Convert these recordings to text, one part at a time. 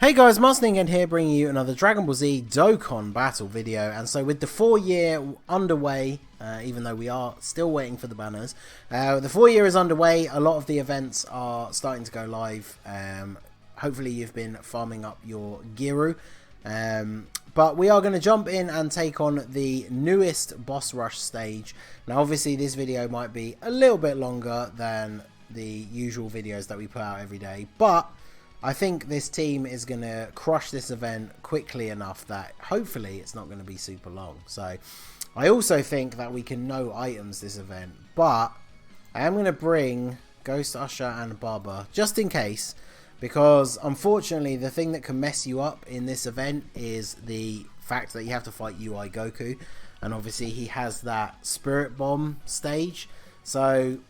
Hey guys, Ningen here, bringing you another Dragon Ball Z Dokkan battle video. And so with the 4-year underway, even though we are still waiting for the banners, the 4-year is underway. A lot of the events are starting to go live. Hopefully you've been farming up your Giru. But we are going to jump in and take on the newest boss rush stage. Now obviously this video might be a little bit longer than the usual videos that we put out every day, but I think this team is going to crush this event quickly enough that hopefully it's not going to be super long. So I also think that we can no items this event, but I am going to bring Ghost Usher and Barber just in case, because unfortunately the thing that can mess you up in this event is the fact that you have to fight UI Goku, and obviously he has that Spirit Bomb stage. So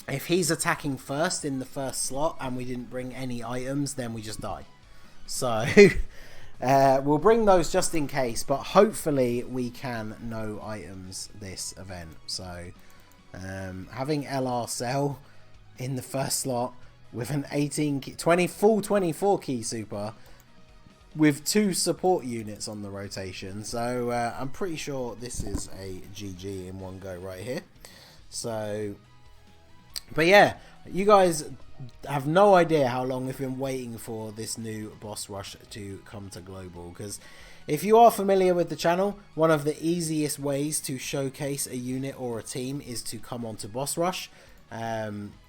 if he's attacking first in the first slot and we didn't bring any items, then we just die. So we'll bring those just in case, but hopefully we can no items this event. So having LR Cell in the first slot with an 18 key, 24 key super with 2 support units on the rotation. So I'm pretty sure this is a GG in one go right here. So but yeah, you guys have no idea how long we've been waiting for this new boss rush to come to global, because if you are familiar with the channel, one of the easiest ways to showcase a unit or a team is to come onto boss rush,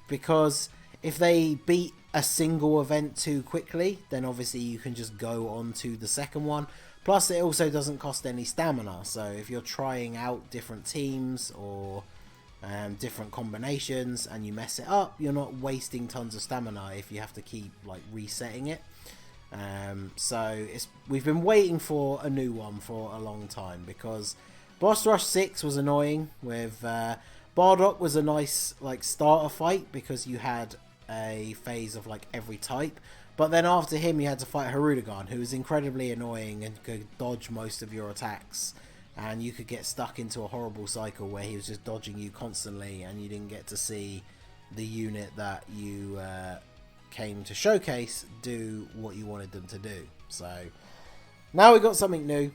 because if they beat a single event too quickly, then obviously you can just go on to the second one. Plus it also doesn't cost any stamina, so if you're trying out different teams or different combinations and you mess it up, you're not wasting tons of stamina if you have to keep like resetting it. So we've been waiting for a new one for a long time, because Boss Rush 6 was annoying. With Bardock was a nice like starter fight because you had a phase of like every type, but then after him you had to fight Harudagon, who was incredibly annoying and could dodge most of your attacks. And you could get stuck into a horrible cycle where he was just dodging you constantly and you didn't get to see the unit that you came to showcase do what you wanted them to do. So now we've got something new.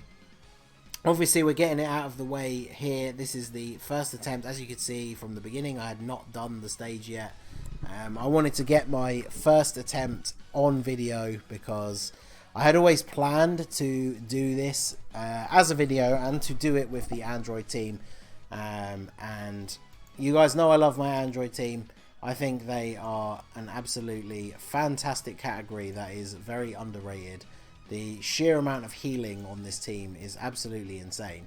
Obviously we're getting it out of the way here. This is the first attempt. As you could see from the beginning, I had not done the stage yet. I wanted to get my first attempt on video because I had always planned to do this as a video and to do it with the Android team. And you guys know I love my Android team. I think they are an absolutely fantastic category that is very underrated. The sheer amount of healing on this team is absolutely insane.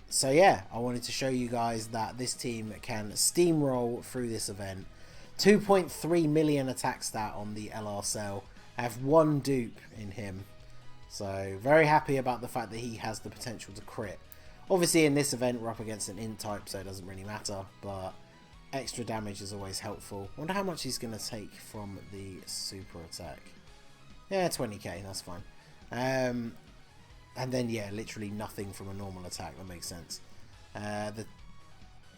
So yeah, I wanted to show you guys that this team can steamroll through this event. 2.3 million attack stat on the LR Cell. I have 1 dupe in him, so very happy about the fact that he has the potential to crit. Obviously in this event we're up against an int type, so it doesn't really matter, but extra damage is always helpful. I wonder how much he's going to take from the super attack. Yeah, 20k, that's fine. And then yeah, literally nothing from a normal attack, that makes sense. The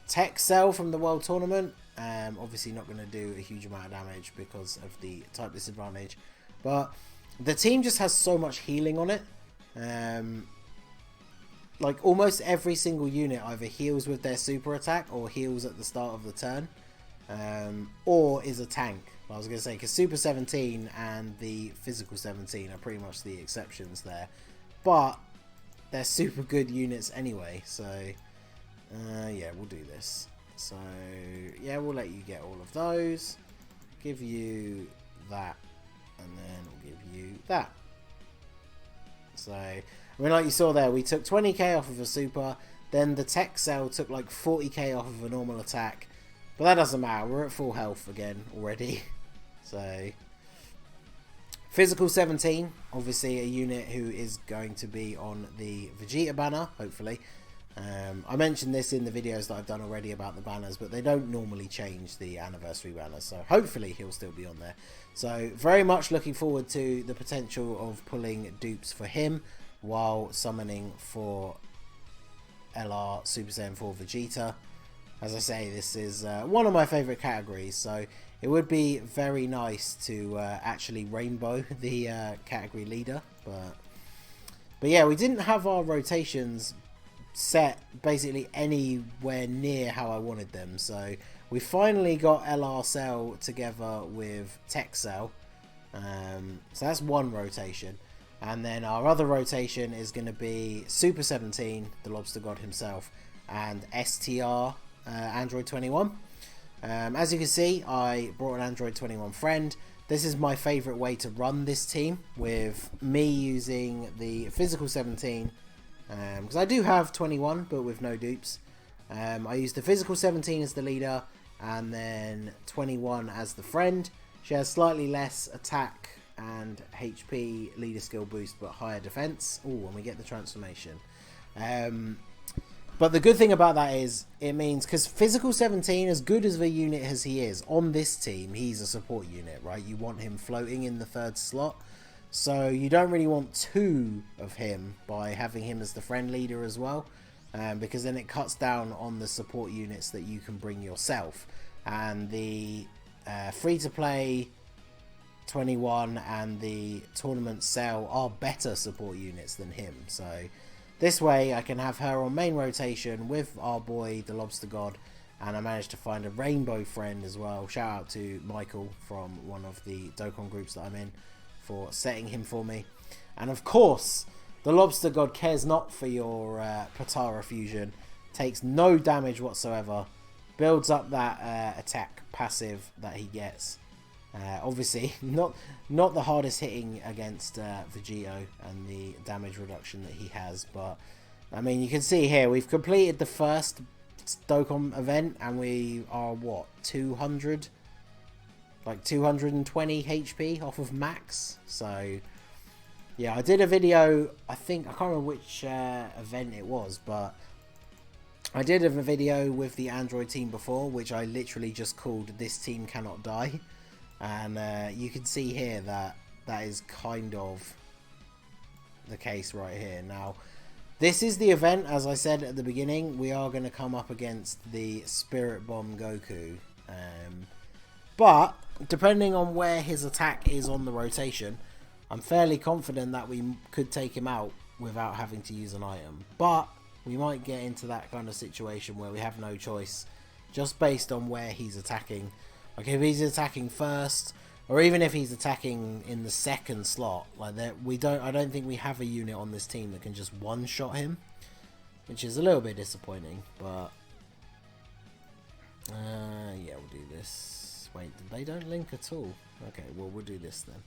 tech cell from the world tournament, obviously not going to do a huge amount of damage because of the type disadvantage. But the team just has so much healing on it. Like almost every single unit either heals with their super attack or heals at the start of the turn, or is a tank. I was going to say, because Super 17 and the Physical 17 are pretty much the exceptions there. But they're super good units anyway, so yeah, we'll do this. So yeah, we'll let you get all of those. Give you that. And then we'll give you that. So, I mean, like you saw there, we took 20k off of a super. Then the tech cell took like 40k off of a normal attack. But that doesn't matter. We're at full health again already. So, Physical 17, obviously a unit who is going to be on the Vegeta banner, hopefully. I mentioned this in the videos that I've done already about the banners, but they don't normally change the anniversary banners, so hopefully he'll still be on there. So very much looking forward to the potential of pulling dupes for him while summoning for LR Super Saiyan 4 Vegeta. As I say, this is one of my favourite categories, so It would be very nice to actually rainbow the category leader, but yeah, we didn't have our rotations set basically anywhere near how I wanted them. So we finally got LR Cell together with Tech Cell. So that's one rotation. And then our other rotation is going to be Super 17, the Lobster God himself, and STR Android 21. As you can see, I brought an Android 21 friend. This is my favourite way to run this team, with me using the physical 17, because I do have 21 but with no dupes. I use the physical 17 as the leader and then 21 as the friend. She has slightly less attack and HP leader skill boost but higher defense. Oh, when we get the transformation. But the good thing about that is it means, because physical 17, as good as the unit as he is on this team, he's a support unit, right? You want him floating in the third slot, so you don't really want two of him by having him as the friend leader as well, because then it cuts down on the support units that you can bring yourself. And the free-to-play 21 and the tournament cell are better support units than him, so this way I can have her on main rotation with our boy the Lobster God, and I managed to find a rainbow friend as well. Shout out to Michael from one of the Dokkan groups that I'm in for setting him for me. And of course the Lobster God cares not for your Patara fusion, takes no damage whatsoever, builds up that attack passive that he gets. Obviously not the hardest hitting against Vegito and the damage reduction that he has, but I mean, you can see here we've completed the first Dokkan event and we are what, 200, like 220 HP off of max. So yeah, I did a video, I can't remember which event it was, but I did a video with the Android team before, which I literally just called "This Team Cannot Die." And you can see here that that is kind of the case right here. Now, this is the event, as I said at the beginning, we are going to come up against the Spirit Bomb Goku. But, depending on where his attack is on the rotation, I'm fairly confident that we could take him out without having to use an item. But, we might get into that kind of situation where we have no choice, just based on where he's attacking. Like if he's attacking first, or even if he's attacking in the second slot, like that, I don't think we have a unit on this team that can just one-shot him, which is a little bit disappointing. But yeah, we'll do this. Wait, they don't link at all. Okay, well we'll do this then.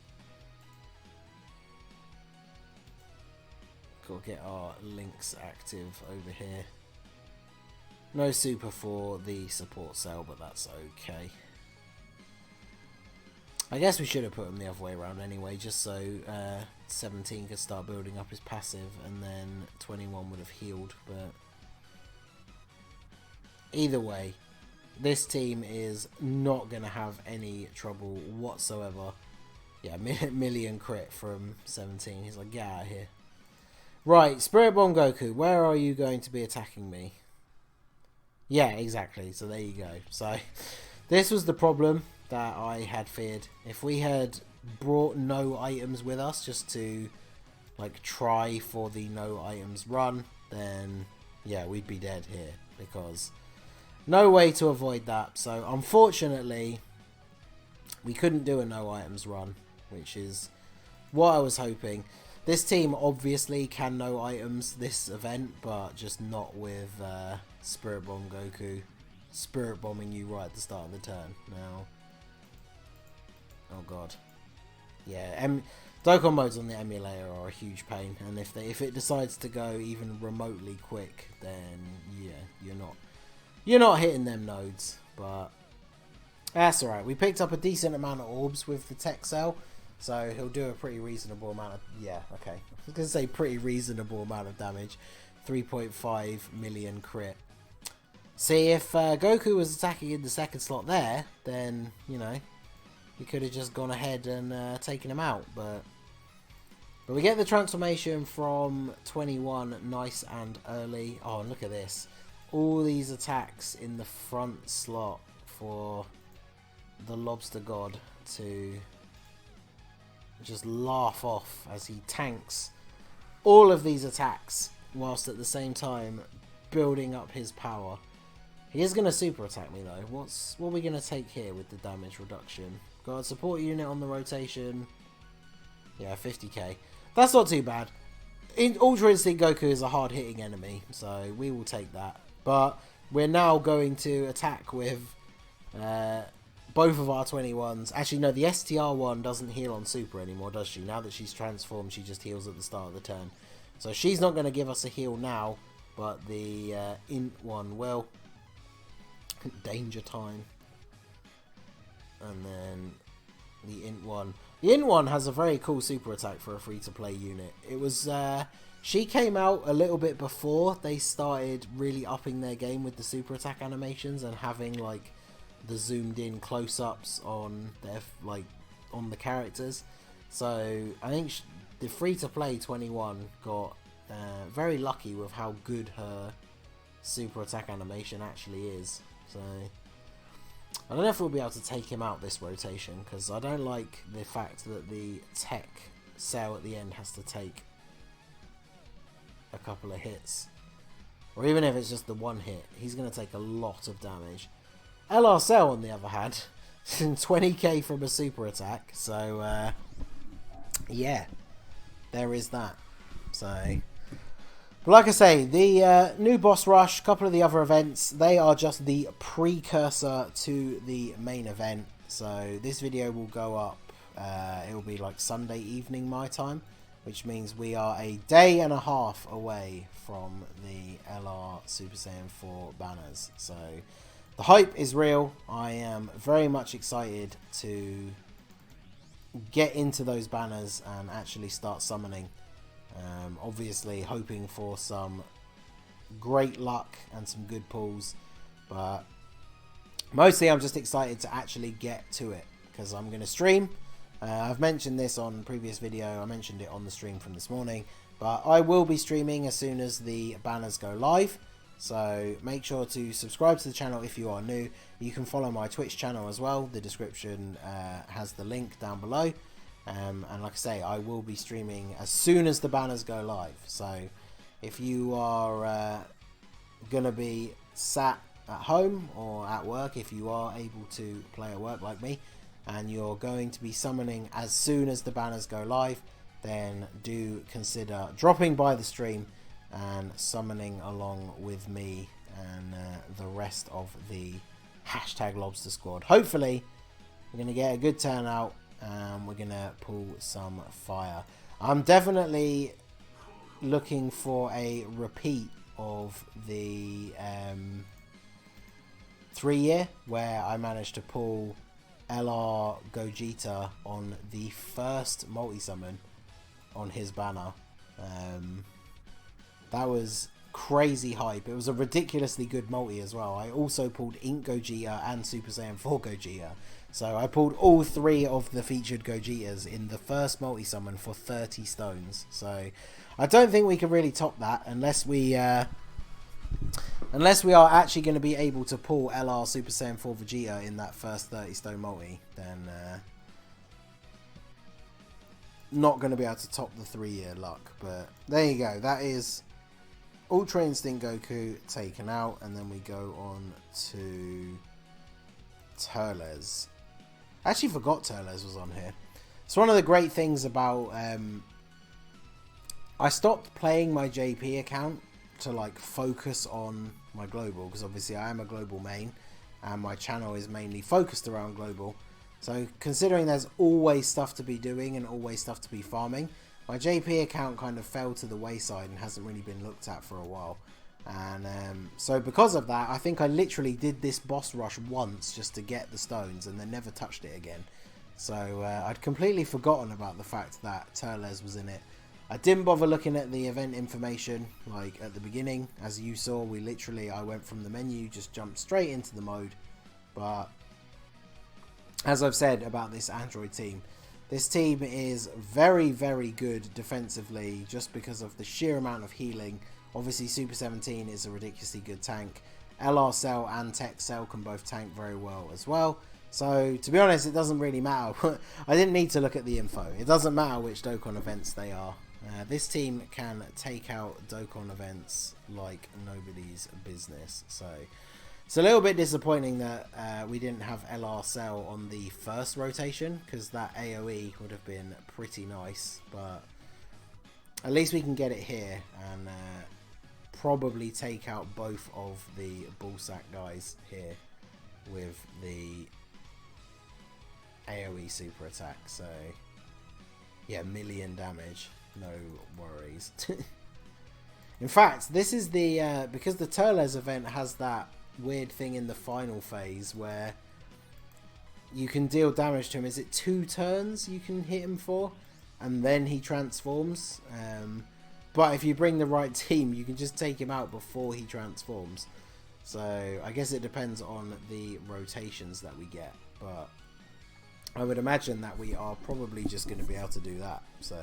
Gotta get our links active over here. No super for the support cell, but that's okay. I guess we should have put him the other way around anyway, just so 17 could start building up his passive and then 21 would have healed. But either way, this team is not going to have any trouble whatsoever. Yeah, million crit from 17. He's like, get out of here. Right, Spirit Bomb Goku, where are you going to be attacking me? Yeah, exactly. So there you go. So this was the problem that I had feared. If we had brought no items with us just to like try for the no items run, then yeah, we'd be dead here, because no way to avoid that. So unfortunately we couldn't do a no items run, which is what I was hoping. This team obviously can no items this event, but just not with Spirit Bomb Goku Spirit Bombing you right at the start of the turn. Now, oh god, yeah, Dokkan modes on the emulator are a huge pain, and if it decides to go even remotely quick, then yeah, you're not hitting them nodes. But that's alright. We picked up a decent amount of orbs with the tech cell, so he'll do a pretty reasonable amount of, yeah, okay, I was gonna say pretty reasonable amount of damage. 3.5 million crit. See, if Goku was attacking in the second slot there, then, you know, we could have just gone ahead and taken him out. But we get the transformation from 21 nice and early. Oh, and look at this. All these attacks in the front slot for the lobster god to just laugh off as he tanks all of these attacks whilst at the same time building up his power. He is going to super attack me though. What are we going to take here with the damage reduction? Got a support unit on the rotation. Yeah, 50k. That's not too bad. Ultra Instinct Goku is a hard hitting enemy, so we will take that. But we're now going to attack with both of our 21s. Actually, no, the STR one doesn't heal on super anymore, does she? Now that she's transformed, she just heals at the start of the turn. So she's not going to give us a heal now, but the Int one will. Danger time. And then the Int one. The Int one has a very cool super attack for a free-to-play unit. It was... she came out a little bit before they started really upping their game with the super attack animations and having, like, the zoomed in close-ups on their on the characters. So I think the free-to-play 21 got very lucky with how good her super attack animation actually is. So I don't know if we'll be able to take him out this rotation, because I don't like the fact that the tech cell at the end has to take a couple of hits, or even if it's just the one hit, he's going to take a lot of damage. LR Cell, on the other hand, 20k from a super attack, so yeah, there is that. So, but like I say, the new boss rush, a couple of the other events, they are just the precursor to the main event. So this video will go up, it will be like Sunday evening my time, which means we are a day and a half away from the LR Super Saiyan 4 banners. So the hype is real. I am very much excited to get into those banners and actually start summoning. Obviously hoping for some great luck and some good pulls, but mostly I'm just excited to actually get to it, because I'm going to stream. I've mentioned this on previous video, I mentioned it on the stream from this morning, but I will be streaming as soon as the banners go live. So make sure to subscribe to the channel if you are new. You can follow my Twitch channel as well. The description has the link down below. And like I say, I will be streaming as soon as the banners go live. So if you are going to be sat at home or at work, if you are able to play at work like me, and you're going to be summoning as soon as the banners go live, then do consider dropping by the stream and summoning along with me and the rest of the hashtag Lobster Squad. Hopefully we're going to get a good turnout and we're going to pull some fire. I'm definitely looking for a repeat of the 3-year where I managed to pull LR Gogeta on the first multi-summon on his banner. That was crazy hype. It was a ridiculously good multi as well. I also pulled Ink Gogeta and Super Saiyan 4 Gogeta. So I pulled all 3 of the featured Gogetas in the first multi-summon for 30 stones. So I don't think we can really top that unless we are actually going to be able to pull LR Super Saiyan 4 Vegeta in that first 30 stone multi. Then not going to be able to top the 3-year luck. But there you go. That is Ultra Instinct Goku taken out, and then we go on to Turles. I actually forgot Turles was on here. It's one of the great things about I stopped playing my JP account to like focus on my global, because obviously I am a global main and my channel is mainly focused around global. So considering there's always stuff to be doing and always stuff to be farming, my JP account kind of fell to the wayside and hasn't really been looked at for a while. And so because of that, I think I literally did this boss rush once just to get the stones and then never touched it again. So I'd completely forgotten about the fact that Turles was in it. I didn't bother looking at the event information like at the beginning. As you saw, I went from the menu, just jumped straight into the mode. But as I've said about this Android team, this team is very, very good defensively just because of the sheer amount of healing. Obviously, Super 17 is a ridiculously good tank. LR Cell and Tech Cell can both tank very well as well. So, to be honest, it doesn't really matter. I didn't need to look at the info. It doesn't matter which Dokkan events they are. This team can take out Dokkan events like nobody's business. So, it's a little bit disappointing that we didn't have LR Cell on the first rotation, because that AoE would have been pretty nice. But at least we can get it here and probably take out both of the ballsack guys here with the AoE super attack. So yeah, million damage, no worries. In fact, this is the because the Turles event has that weird thing in the final phase where you can deal damage to him. Is it 2 turns you can hit him for, and then he transforms? But if you bring the right team, you can just take him out before he transforms. So I guess it depends on the rotations that we get, but I would imagine that we are probably just going to be able to do that. So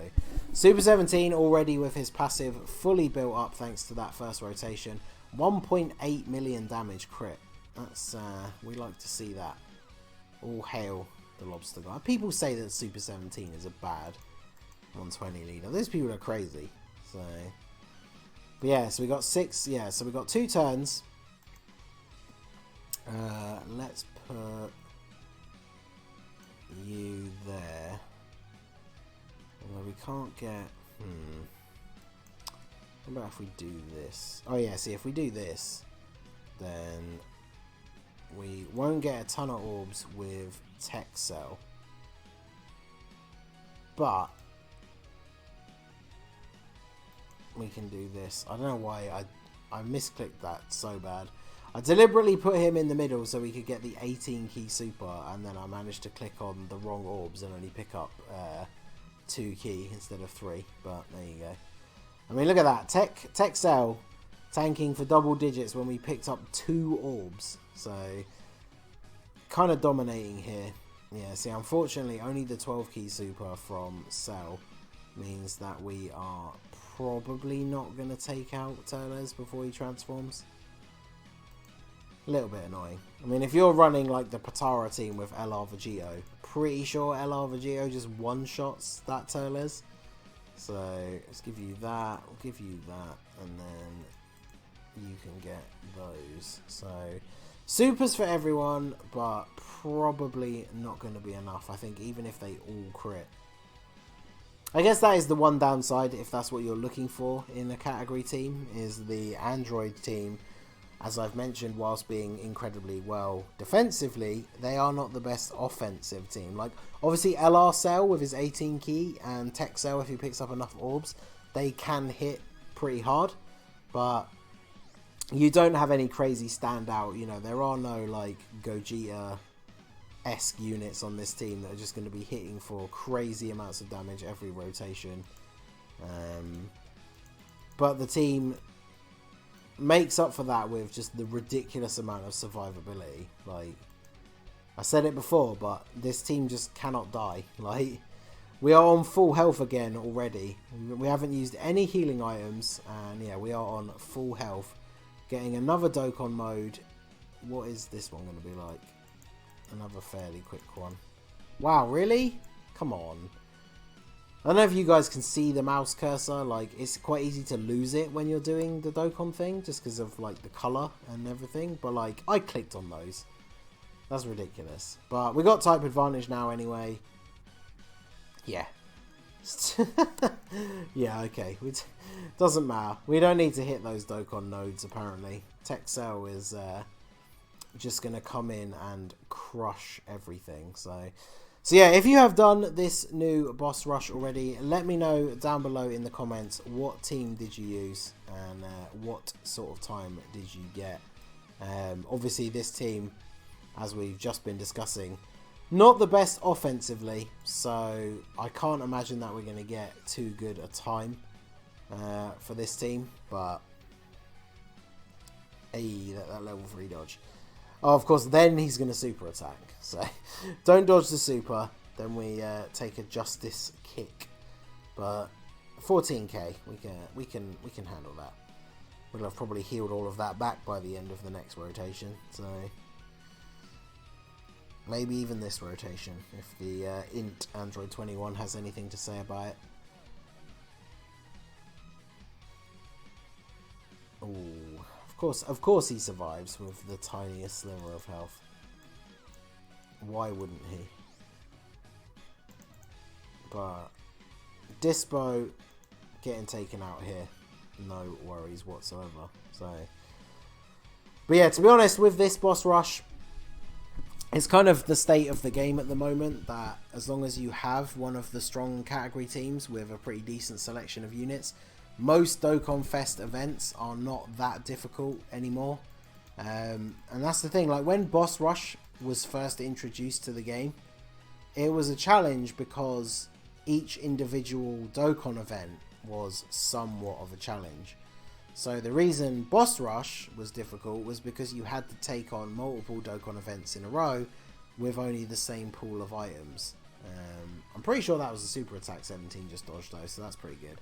Super 17 already with his passive fully built up thanks to that first rotation. 1.8 million damage crit. That's we like to see that. All hail the lobster guy. People say that Super 17 is a bad 120 leader. Those people are crazy. So, but yeah, so we got 6. Yeah, so we got 2 turns. Let's put you there. Although we can't get. What about if we do this? Oh yeah, see, if we do this, then we won't get a ton of orbs with Tech Cell. But we can do this. I don't know why I misclicked that so bad. I deliberately put him in the middle so we could get the 18 key super, and then I managed to click on the wrong orbs and only pick up 2 key instead of 3. But there you go. I mean, look at that. Tech Cell tanking for double digits when we picked up 2 orbs. So kind of dominating here. Yeah, see, unfortunately only the 12 key super from Cell means that we are probably not going to take out Turles before he transforms. A little bit annoying. I mean, if you're running like the Patara team with LR Vegito, pretty sure LR Vegito just one-shots that Turles. So let's give you that, we'll give you that, and then you can get those. So supers for everyone, but probably not going to be enough. I think even if they all crit. I guess that is the one downside, if that's what you're looking for in a category team, is the Android team. As I've mentioned, whilst being incredibly well defensively, they are not the best offensive team. Like, obviously LR Cell with his 18 key and Tech Cell, if he picks up enough orbs, they can hit pretty hard. But you don't have any crazy standout, you know, there are no like Gogeta-esque units on this team that are just going to be hitting for crazy amounts of damage every rotation. But the team makes up for that with just the ridiculous amount of survivability. Like, I said it before, but this team just cannot die. Like, we are on full health again already. We haven't used any healing items, and yeah, we are on full health. Getting another Dokkan mode. What is this one going to be like? Another fairly quick one. Wow, really? Come on. I don't know if you guys can see the mouse cursor, like, it's quite easy to lose it when you're doing the Dokkan thing, just because of, like, the colour and everything, but, like, I clicked on those. That's ridiculous. But we got type advantage now anyway. Yeah. Yeah, okay. Doesn't matter. We don't need to hit those Dokkan nodes, apparently. Tech Cell is just going to come in and crush everything, so yeah, if you have done this new boss rush already, let me know down below in the comments what team did you use and what sort of time did you get. Obviously this team, as we've just been discussing, not the best offensively, so I can't imagine that we're going to get too good a time for this team, but hey, that level 3 dodge. Oh, of course, then he's going to super attack. So, don't dodge the super. Then we take a justice kick. But 14k, we can handle that. We'll have probably healed all of that back by the end of the next rotation. So, Maybe even this rotation, if the int Android 21 has anything to say about it. Ooh, of course he survives with the tiniest sliver of health. Why wouldn't he? But Dispo getting taken out here, no worries whatsoever. So, but yeah, to be honest, with this boss rush, it's kind of the state of the game at the moment that as long as you have one of the strong category teams with a pretty decent selection of units, most Dokkan Fest events are not that difficult anymore. And that's the thing, like when Boss Rush was first introduced to the game, it was a challenge because each individual Dokkan event was somewhat of a challenge. So the reason Boss Rush was difficult was because you had to take on multiple Dokkan events in a row with only the same pool of items. I'm pretty sure that was a Super Attack 17 just dodged though, so that's pretty good.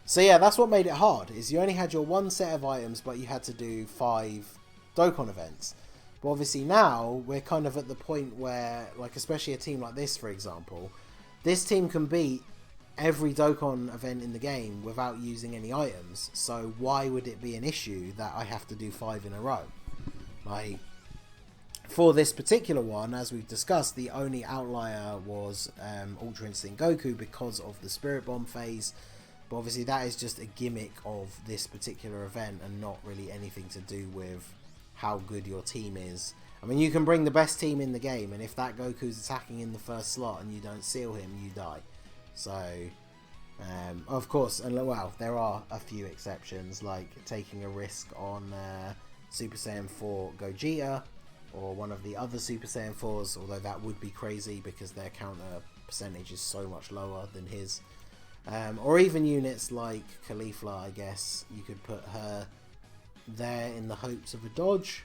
So yeah, that's what made it hard, is you only had your one set of items, but you had to do 5 Dokkan events. But obviously now, we're kind of at the point where, like especially a team like this for example, this team can beat every Dokkan event in the game without using any items, so why would it be an issue that I have to do 5 in a row? Like, for this particular one, as we've discussed, the only outlier was Ultra Instinct Goku because of the Spirit Bomb phase, but obviously that is just a gimmick of this particular event and not really anything to do with how good your team is. I mean, you can bring the best team in the game, and if that Goku's attacking in the first slot and you don't seal him, you die. So, of course, and well, there are a few exceptions, like taking a risk on Super Saiyan 4 Gogeta, or one of the other Super Saiyan 4s, although that would be crazy because their counter percentage is so much lower than his. Or even units like Caulifla, I guess, you could put her there in the hopes of a dodge.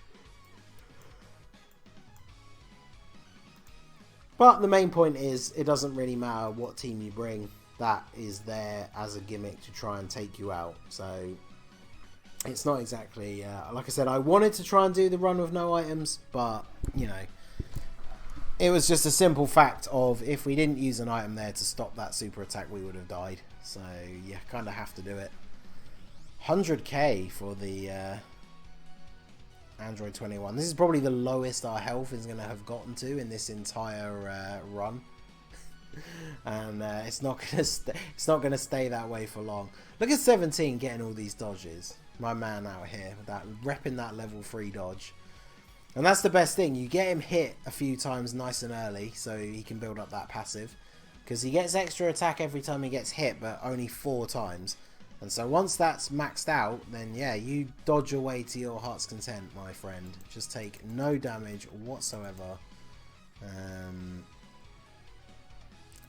But the main point is, it doesn't really matter what team you bring, that is there as a gimmick to try and take you out. So, it's not exactly, like I said, I wanted to try and do the run with no items, but, you know, it was just a simple fact of, if we didn't use an item there to stop that super attack, we would have died. So, yeah, kind of have to do it. 100k for the Android 21. This is probably the lowest our health is going to have gotten to in this entire run, and it's not going to stay that way for long. Look at 17 getting all these dodges. My man out here, that repping that level 3 dodge, and that's the best thing. You get him hit a few times nice and early, so he can build up that passive, because he gets extra attack every time he gets hit, but only 4 times. And so once that's maxed out, then yeah, you dodge away to your heart's content, my friend. Just take no damage whatsoever.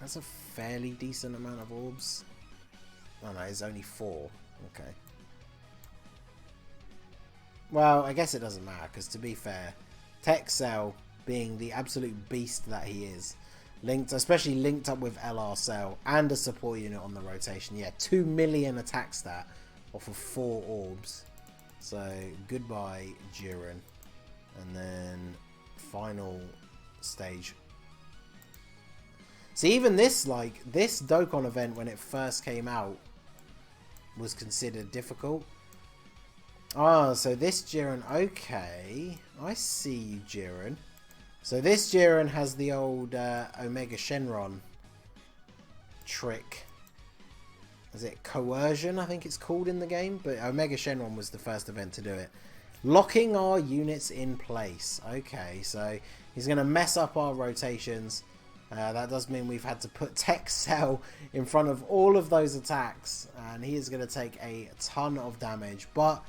That's a fairly decent amount of orbs. Oh no, it's only 4. Okay. Well, I guess it doesn't matter, because to be fair, Tech Cell, being the absolute beast that he is, especially linked up with LR Cell and a support unit on the rotation. Yeah, 2 million attack stat off of 4 orbs. So, goodbye, Jiren. And then, final stage. See, even this, like, this Dokkan event, when it first came out, was considered difficult. Ah, so this Jiren, okay. I see you, Jiren. So this Jiren has the old Omega Shenron trick. Is it coercion, I think it's called in the game? But Omega Shenron was the first event to do it. Locking our units in place. Okay, so he's going to mess up our rotations. That does mean we've had to put Tech Cell in front of all of those attacks. And he is going to take a ton of damage. But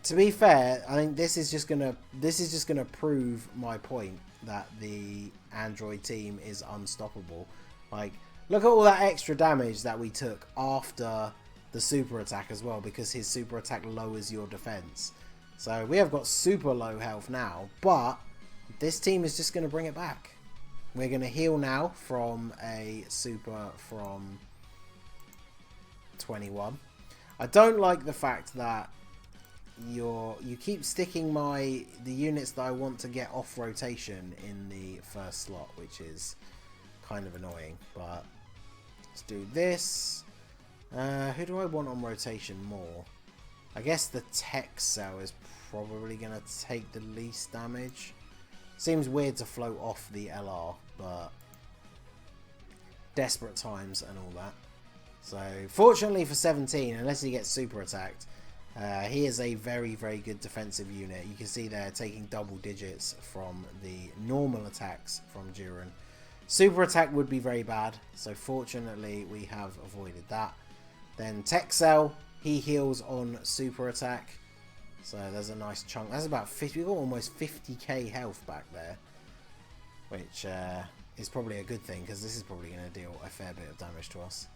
to be fair, I think this is just gonna prove my point that the Android team is unstoppable. Like, look at all that extra damage that we took after the super attack as well, because his super attack lowers your defense. So we have got super low health now, but this team is just gonna bring it back. We're gonna heal now from a super from 21. I don't like the fact that you keep sticking the units that I want to get off rotation in the first slot, which is kind of annoying. But let's do this. Who do I want on rotation more? I guess the tech cell is probably going to take the least damage. Seems weird to float off the LR, but desperate times and all that. So fortunately for 17, unless he gets super attacked, he is a very, very good defensive unit. You can see they're taking double digits from the normal attacks from Jiren. Super attack would be very bad, so fortunately we have avoided that. Then Tech Cell, he heals on super attack. So there's a nice chunk. That's about 50. We've got almost 50k health back there, which is probably a good thing, because this is probably going to deal a fair bit of damage to us.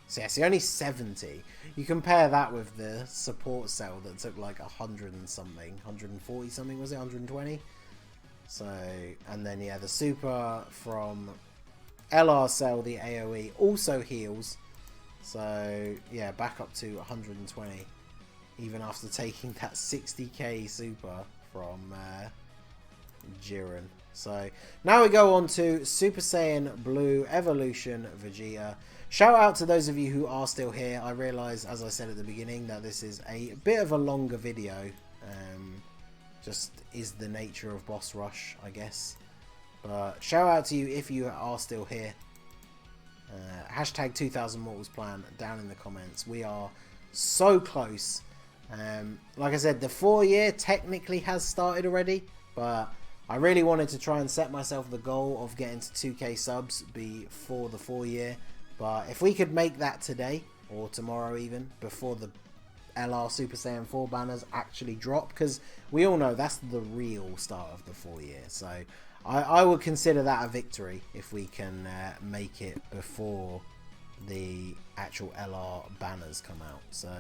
So yeah, see, only 70. You compare that with the support cell that took like 100 and something, 140 something, was it 120? So, and then yeah, the super from LR cell, the AoE, also heals. So yeah, back up to 120, even after taking that 60k super from Jiren. So now we go on to Super Saiyan Blue Evolution Vegeta. Shout out to those of you who are still here. I realise, as I said at the beginning, that this is a bit of a longer video. Just is the nature of Boss Rush, I guess. But shout out to you if you are still here. Hashtag 2000 Mortals Plan down in the comments. We are so close. Like I said, the 4-year technically has started already, but I really wanted to try and set myself the goal of getting to 2k subs before the 4-year. But if we could make that today, or tomorrow even, before the LR Super Saiyan 4 banners actually drop, because we all know that's the real start of the 4-year. So I would consider that a victory if we can make it before the actual LR banners come out. So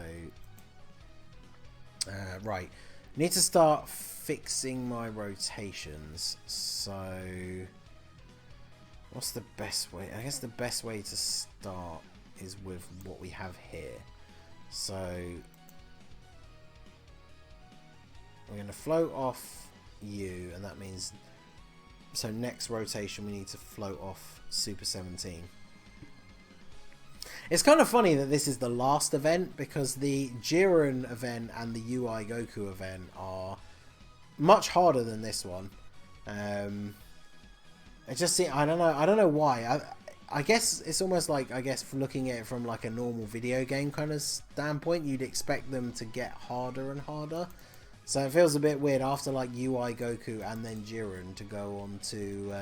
right, need to start fixing my rotations. So what's the best way? I guess the best way to start is with what we have here. So we're going to float off you, and that means, so next rotation we need to float off Super 17. It's kind of funny that this is the last event, because the Jiren event and the UI Goku event are much harder than this one. It just seems, I don't know why. I guess it's almost like, I guess looking at it from like a normal video game kind of standpoint, you'd expect them to get harder and harder. So it feels a bit weird after like UI Goku and then Jiren to go on to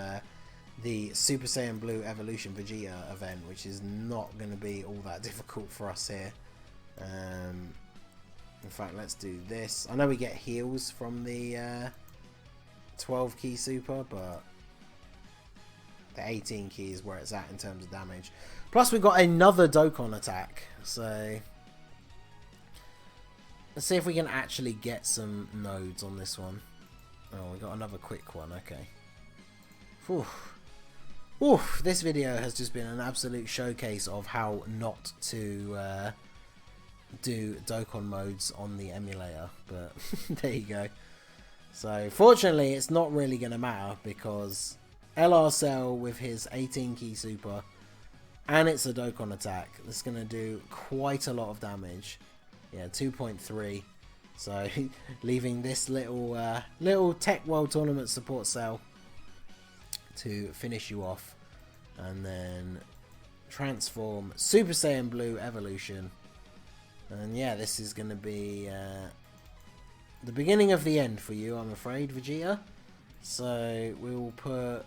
the Super Saiyan Blue Evolution Vegeta event, which is not going to be all that difficult for us here. In fact, let's do this. I know we get heals from the 12 key super, but the 18 key is where it's at in terms of damage. Plus we've got another Dokkan attack, so let's see if we can actually get some nodes on this one. Oh, we got another quick one, okay. Whew. Oof, this video has just been an absolute showcase of how not to do Dokkan modes on the emulator, but there you go. So fortunately it's not really going to matter, because LR Cell with his 18 key super, and it's a Dokkan attack, that's going to do quite a lot of damage. Yeah, 2.3. So leaving this little Tech World Tournament support cell to finish you off, and then transform Super Saiyan Blue Evolution. And yeah, this is going to be the beginning of the end for you, I'm afraid, Vegeta. So we'll put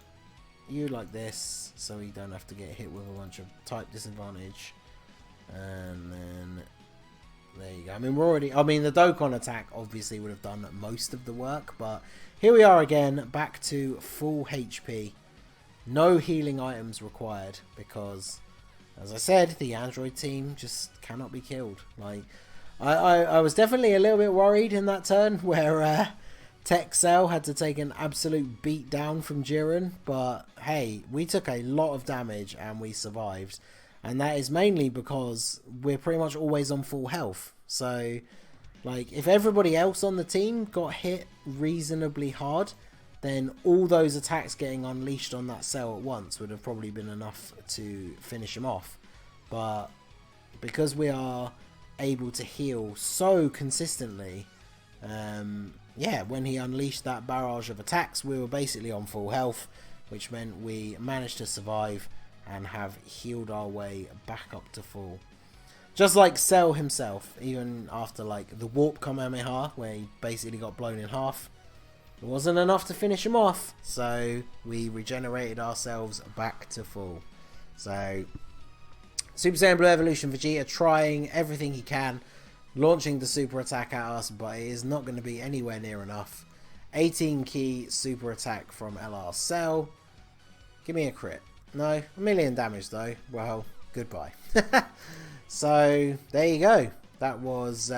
you like this, so you don't have to get hit with a bunch of type disadvantage. And then there you go. I mean, the Dokkan attack obviously would have done most of the work, but here we are again, back to full HP. No healing items required, because, as I said, the Android team just cannot be killed. Like, I was definitely a little bit worried in that turn where Tech Cell had to take an absolute beat down from Jiren, but hey, we took a lot of damage and we survived. And that is mainly because we're pretty much always on full health. So Like, if everybody else on the team got hit reasonably hard, then all those attacks getting unleashed on that cell at once would have probably been enough to finish him off. But because we are able to heal so consistently, yeah, when he unleashed that barrage of attacks, we were basically on full health, which meant we managed to survive and have healed our way back up to full. Just like Cell himself, even after like the Warp Kamehameha, where he basically got blown in half, it wasn't enough to finish him off, so we regenerated ourselves back to full. So, Super Saiyan Blue Evolution Vegeta trying everything he can, launching the super attack at us, but it is not going to be anywhere near enough. 18 key super attack from LR Cell. Give me a crit. No, a million damage though. Well, goodbye. So, there you go. That was...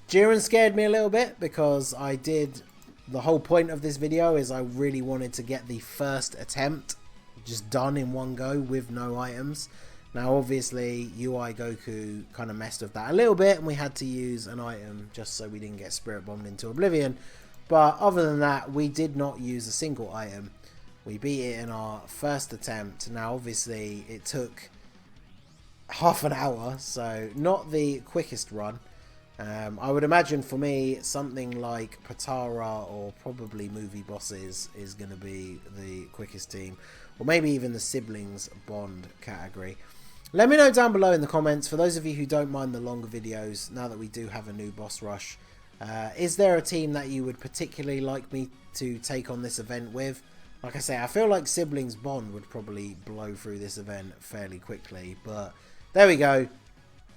Jiren scared me a little bit because I did... The whole point of this video is I really wanted to get the first attempt just done in one go with no items. Now, obviously, UI Goku kind of messed with that a little bit, and we had to use an item just so we didn't get Spirit Bombed into Oblivion. But other than that, we did not use a single item. We beat it in our first attempt. Now, obviously, it took half an hour, so not the quickest run. I would imagine for me, something like Patara or probably movie bosses is going to be the quickest team. Or maybe even the siblings bond category. Let me know down below in the comments, for those of you who don't mind the longer videos, now that we do have a new boss rush, is there a team that you would particularly like me to take on this event with? Like I say, I feel like siblings bond would probably blow through this event fairly quickly, but there we go.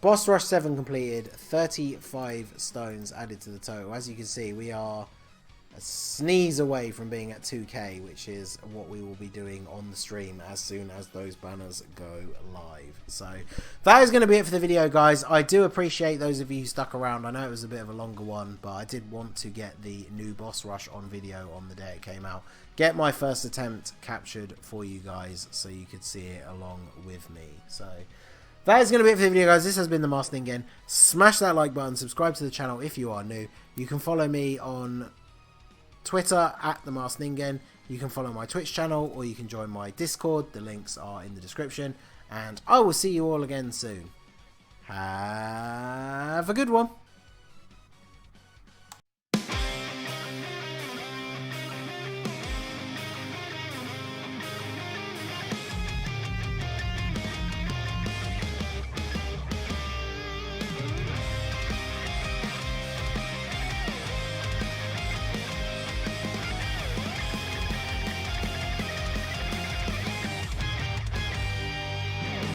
Boss Rush 7 completed, 35 stones added to the total. As you can see, we are a sneeze away from being at 2k, which is what we will be doing on the stream as soon as those banners go live. So that is going to be it for the video, guys. I do appreciate those of you who stuck around. I know it was a bit of a longer one, but I did want to get the new Boss Rush on video on the day it came out. Get my first attempt captured for you guys so you could see it along with me. So that is going to be it for the video, guys. This has been the Masked Ningen. Smash that like button. Subscribe to the channel if you are new. You can follow me on Twitter at the Masked Ningen. You can follow my Twitch channel, or you can join my Discord. The links are in the description. And I will see you all again soon. Have a good one.